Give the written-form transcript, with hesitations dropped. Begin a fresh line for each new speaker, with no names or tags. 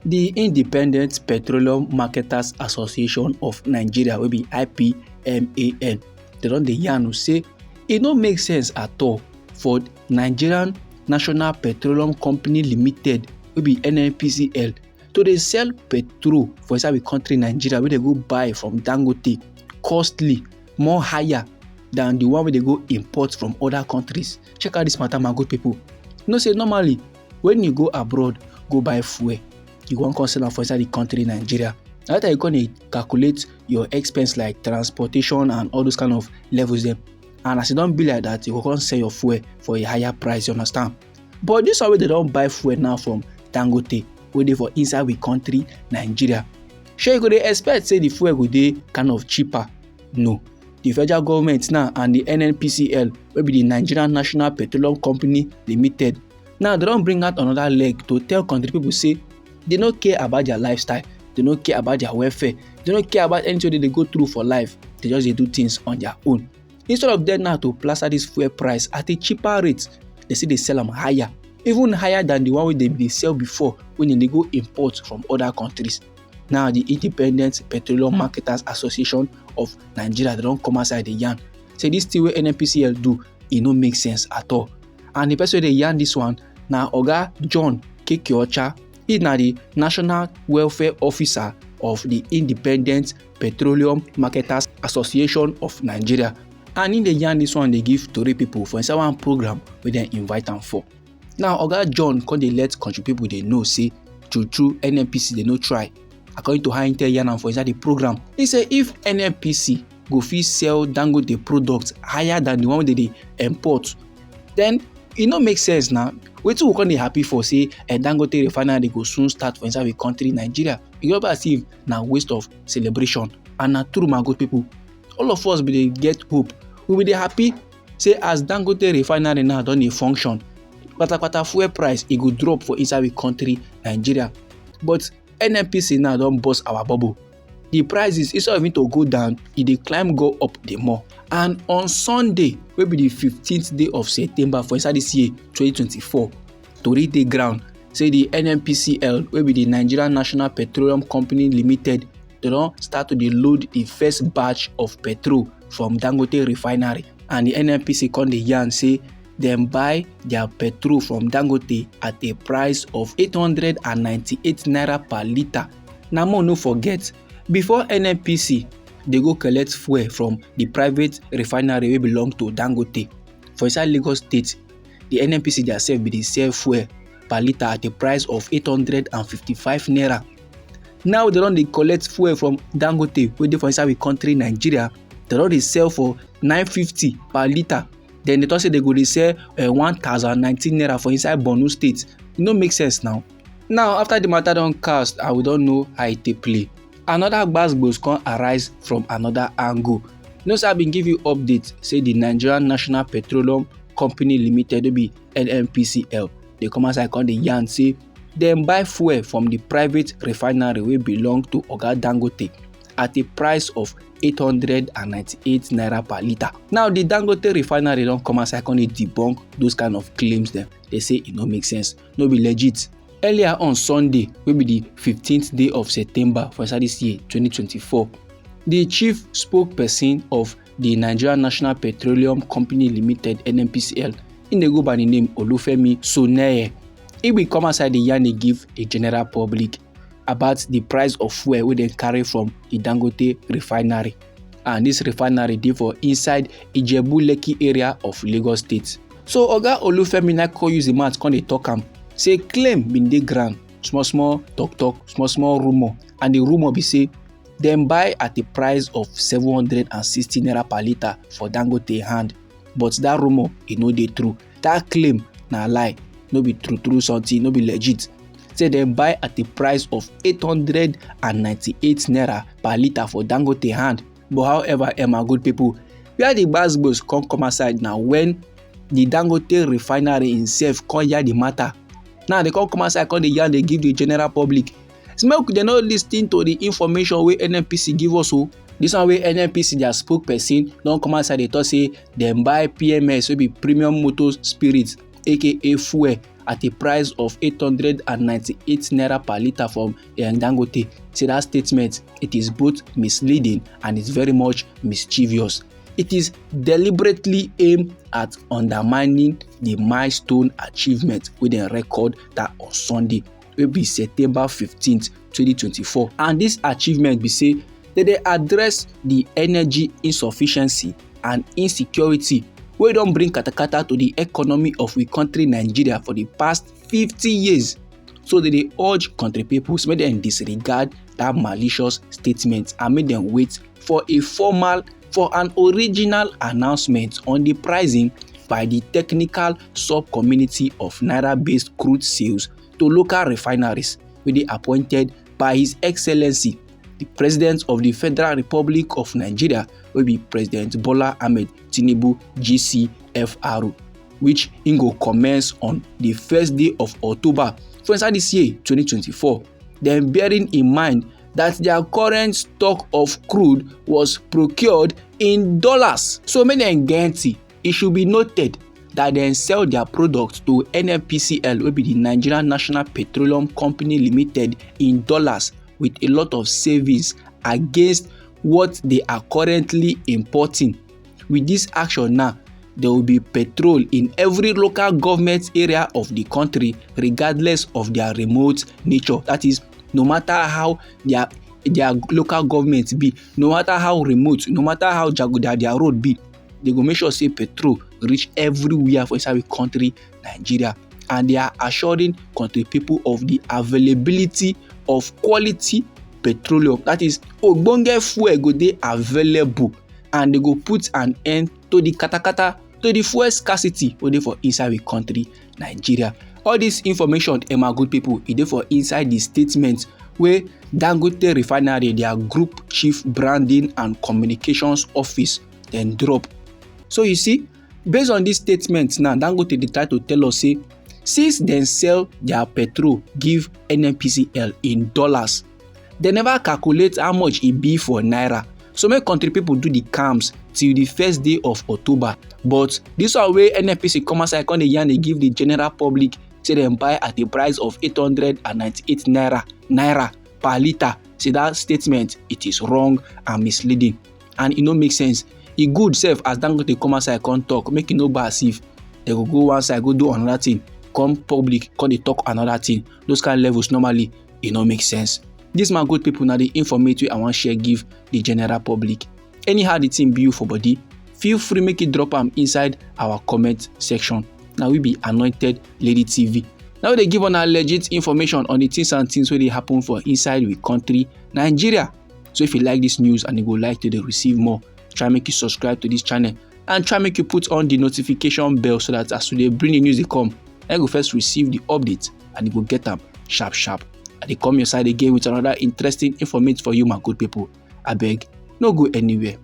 The Independent Petroleum Marketers Association of Nigeria, wey be IPMAN, they don dey yarn say e no make sense at all for Nigerian National Petroleum Company Limited, wey be NNPCL, to dey sell petrol for inside we country Nigeria wey dey go buy from Dangote costly, more higher than the one wey dey go import from other countries. Check out this matter, my good people. You know say normally when you go abroad go buy fuel, you wan come sell am for inside the country Nigeria. Na that you come dey calculate your expense like transportation and all those kind of levels dem. And as e don be like that, you go come sell your fuel for a higher price, you understand? But this one wey they don buy fuel now from Dangote, wey dey for inside we country Nigeria, shey you go dey expect say the fuel go dey kind of cheaper? No. The federal government now and the NNPCL, wey be the Nigerian National Petroleum Company Limited, now they don bring out another leg to tell country people say they no care about their lifestyle, they no care about their welfare, they no care about anything they go through for life. They just dey do things on their own. Instead of them now to plaster this fuel price at a cheaper rate, they say they sell them higher, even higher than the one wey they sell before when they go import from other countries. Now the Independent Petroleum Marketers Association of Nigeria, they don come outside dey yarn say this thing wey NNPCL do, e no make sense at all. And the person wey dey yarn this one na Oga John Kekiocha. He na the National Welfare Officer of the Independent Petroleum Marketers Association of Nigeria. And in the yarn this one, they give tori people for inside one program wey dem invite am for. Now Oga John come dey let country people dey know say true NNPC they no try. According to how he tell yarn am for inside the program, he say if NNPC go fit sell Dangote products higher than the one wey they import, then e no make sense now. Wetin we come dey happy for say Dangote Refinery go soon start for inside we country Nigeria? E go be as if na waste of celebration. And na true, my good people. All of us be dey get hope. We be dey happy say as Dangote Refinery now don dey function, kpatakpata fuel price e go drop for inside we country Nigeria. But NNPC now don burst our bubble. The prices, instead of it to go down, e dey climb go up the more. And on Sunday, wey be the 15th day of September for inside this year 2024, tori dey ground say the NNPCL, wey be the Nigerian National Petroleum Company Limited, they don start to dey load the first batch of petrol from Dangote Refinery. And the NNPC come dey yarn say dem buy their petrol from Dangote at a price of 898 naira per litre. Na more no forget, before NNPC they go collect fuel from the private refinery wey belong to Dangote for inside Lagos State, the NNPC themselves be dey sell fuel per litre at a price of 855 naira. Now they don dey collect fuel from Dangote wey dey for inside we country Nigeria. They don dey sell for 950 per litre. Then they talk say they go dey sell 1019 naira for inside Borno State. E no make sense now. Now after the matter don cast and we don't know how it take play, another gbas come arise from another angle. You know, so I been give you update say the Nigerian National Petroleum Company Limited, wey be NNPCL, they come outside come dey yarn say dem buy fuel from the private refinery wey belong to Oga Dangote at a price of 898 naira per litre. Now the Dangote refinery don come outside come dey debunk those kind of claims dem. They say e no make sense, no be legit. Earlier on Sunday, wey be the 15th day of September for inside this year 2024, the chief spokesperson of the Nigerian National Petroleum Company Limited (NNPCL), in dey go by the name Olufemi Soneye, he will come outside the yarn dey give a general public about the price of fuel wey dem carry from the Dangote refinery. And this refinery dey for inside Ijebu-Lekki area of Lagos State. So Oga Olufemi na come use the mouth come dey talk am say claim bin dey ground, small talk, small rumor, and the rumor be say dem buy at a price of 760 naira per litre for Dangote hand. But that rumor e no dey true. That claim na lie, no be true something, no be legit. Say dem buy at a price of 898 naira per litre for Dangote hand. But however, my good people, where the gbas come aside now when the Dangote refinery himself come hear the matter. Now they come outside, come dey yarn, they give the general public. Smoke, they not lis ten to the information wey NNPC give us. So this one wey NNPC their spokesperson don come outside, they talk say dem buy PMS wey be premium motor spirits, aka fuel, at a price of 898 naira per litre from Dangote. Say that statement, it is both misleading and it's very much mischievous. It is deliberately aimed at undermining the milestone achievement with a record that on Sunday will be September 15th, 2024. And this achievement be say that they address the energy insufficiency and insecurity wey don bring katakata to the economy of we country Nigeria for the past 50 years. So they urge country peoples make dem disregard that malicious statement and make dem wait for an original announcement on the pricing by the technical sub-community of naira-based crude sales to local refineries wey dey appointed by His Excellency the President of the Federal Republic of Nigeria wey be President Bola Ahmed Tinubu GCFR, which im go commence on the first day of October for inside this year 2024. Then bearing in mind that their current stock of crude was procured in dollars. So make dem get it should be noted that they sell their products to NNPCL wey be the Nigerian National Petroleum Company Limited in dollars with a lot of savings against what they are currently importing. With this action now, there will be petrol in every local government area of the country regardless of their remote nature. That is, no matter how their local government be, no matter how remote, no matter how jaguda their road be, they go make sure say petrol reach everywhere for inside the country Nigeria. And they are assuring country people of the availability of quality petroleum. That is, ogbonge fuel go dey available, and they go put an end to the katakata, to the fuel scarcity wey dey for inside the country Nigeria. All this information, my good people, e dey for inside the statement wey Dangote Refinery, their group chief branding and communications office, then drop. So you see, based on this statement now, Dangote dey try to tell us say since dem sell their petrol give NNPCL in dollars, they never calculate how much e be for naira. So make country people do the calms till the first day of October. But this one wey NNPC come outside come dey yarn dey give the general public say dem buy at a price of 898 naira per litre. Say that statement, it is wrong and misleading, and e no make sense. E good sef as Dangote come outside come talk, make e no bad as if they go one side go do another thing, come public come dey talk another thing. Those kind of levels normally e no make sense. This my good people na the information I wan share give the general public. Anyhow the thing be you for body, feel free make you drop am inside our comment section. Now we be Anointed Lady TV. Now they give una legit information on the things and things wey dey happen for inside we country Nigeria. So if you like this news and you go like to dey receive more, try make you subscribe to this channel and try make you put on the notification bell so that as we dey bring the news dey come, I go first receive the update and you go get them sharp. I dey come your side again with another interesting information for you, my good people. Abeg, no go anywhere.